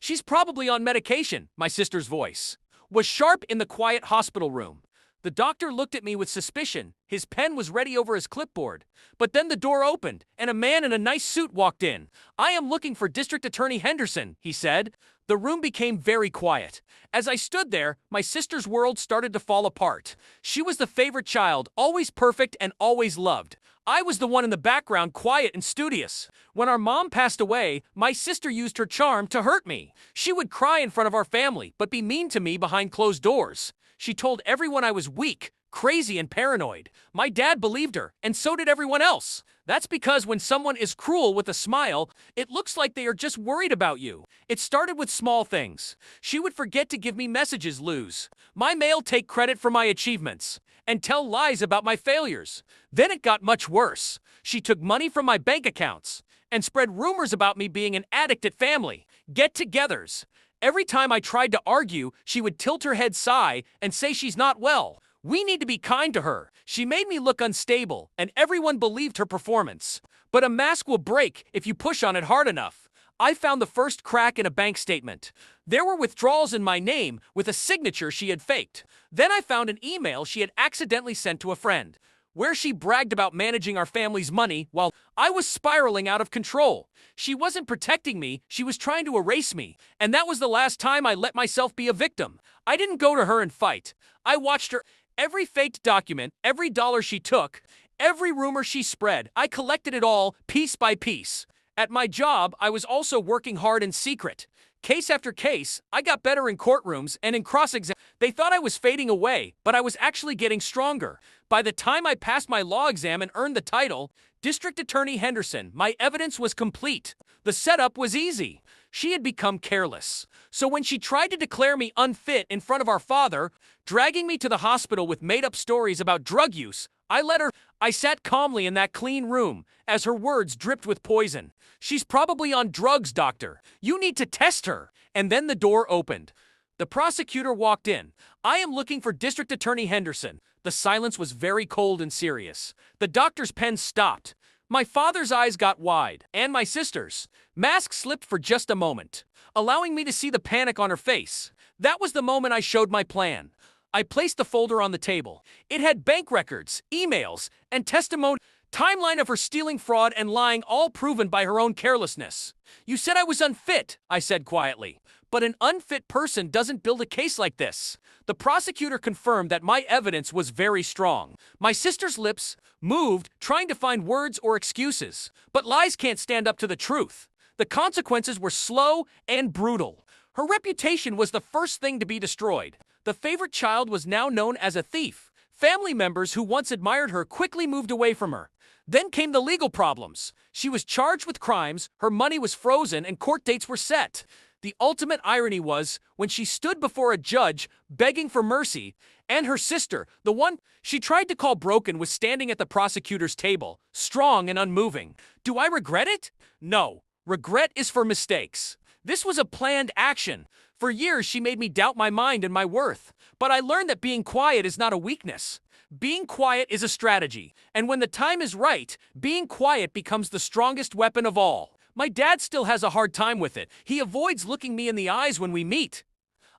She's probably on medication, my sister's voice was sharp in the quiet hospital room. The doctor looked at me with suspicion. His pen was ready over his clipboard. But then the door opened, and a man in a nice suit walked in. "I am looking for District Attorney Henderson," he said. The room became very quiet. As I stood there, my sister's world started to fall apart. She was the favorite child, always perfect and always loved. I was the one in the background, quiet and studious. When our mom passed away, my sister used her charm to hurt me. She would cry in front of our family, but be mean to me behind closed doors. She told everyone I was weak, crazy, and paranoid. My dad believed her, and so did everyone else. That's because when someone is cruel with a smile, it looks like they are just worried about you. It started with small things. She would forget to give me messages, lose my mail, take credit for my achievements, and tell lies about my failures. Then it got much worse. She took money from my bank accounts and spread rumors about me being an addict at family get-togethers. Every time I tried to argue, she would tilt her head, sigh, and say she's not well. We need to be kind to her. She made me look unstable, and everyone believed her performance. But a mask will break if you push on it hard enough. I found the first crack in a bank statement. There were withdrawals in my name with a signature she had faked. Then I found an email she had accidentally sent to a friend, where she bragged about managing our family's money while I was spiraling out of control. She wasn't protecting me, she was trying to erase me, and that was the last time I let myself be a victim. I didn't go to her and fight. I watched her. Every faked document, every dollar she took, every rumor she spread, I collected it all, piece by piece. At my job, I was also working hard in secret. Case after case, I got better in courtrooms and in cross-exam. They thought I was fading away, but I was actually getting stronger. By the time I passed my law exam and earned the title, District Attorney Henderson, my evidence was complete. The setup was easy. She had become careless. So when she tried to declare me unfit in front of our father, dragging me to the hospital with made-up stories about drug use, I let her. I sat calmly in that clean room as her words dripped with poison. "She's probably on drugs, doctor. You need to test her." And then the door opened. The prosecutor walked in. "I am looking for District Attorney Henderson." The silence was very cold and serious. The doctor's pen stopped. My father's eyes got wide, and my sister's. Mask slipped for just a moment, allowing me to see the panic on her face. That was the moment I showed my plan. I placed the folder on the table. It had bank records, emails, and timeline of her stealing, fraud, and lying, all proven by her own carelessness. "You said I was unfit," I said quietly. "But an unfit person doesn't build a case like this." The prosecutor confirmed that my evidence was very strong. My sister's lips moved, trying to find words or excuses. But lies can't stand up to the truth. The consequences were slow and brutal. Her reputation was the first thing to be destroyed. The favorite child was now known as a thief. Family members who once admired her quickly moved away from her. Then came the legal problems. She was charged with crimes, her money was frozen, and court dates were set. The ultimate irony was when she stood before a judge begging for mercy, and her sister, the one she tried to call broken, was standing at the prosecutor's table, strong and unmoving. Do I regret it? No. Regret is for mistakes. This was a planned action. For years, she made me doubt my mind and my worth. But I learned that being quiet is not a weakness. Being quiet is a strategy. And when the time is right, being quiet becomes the strongest weapon of all. My dad still has a hard time with it. He avoids looking me in the eyes when we meet.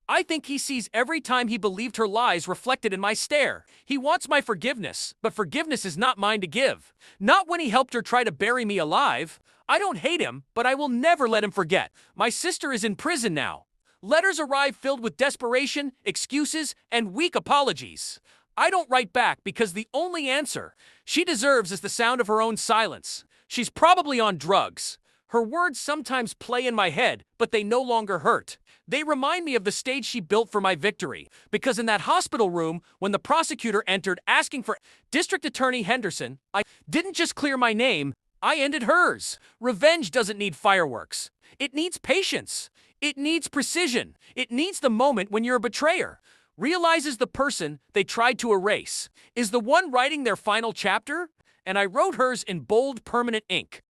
I think he sees every time he believed her lies reflected in my stare. He wants my forgiveness, but forgiveness is not mine to give. Not when he helped her try to bury me alive. I don't hate him, but I will never let him forget. My sister is in prison now. Letters arrive filled with desperation, excuses, and weak apologies. I don't write back because the only answer she deserves is the sound of her own silence. She's probably on drugs. Her words sometimes play in my head, but they no longer hurt. They remind me of the stage she built for my victory. Because in that hospital room, when the prosecutor entered asking for District Attorney Henderson, I didn't just clear my name, I ended hers. Revenge doesn't need fireworks. It needs patience. It needs precision. It needs the moment when your betrayer realizes the person they tried to erase is the one writing their final chapter. And I wrote hers in bold, permanent ink.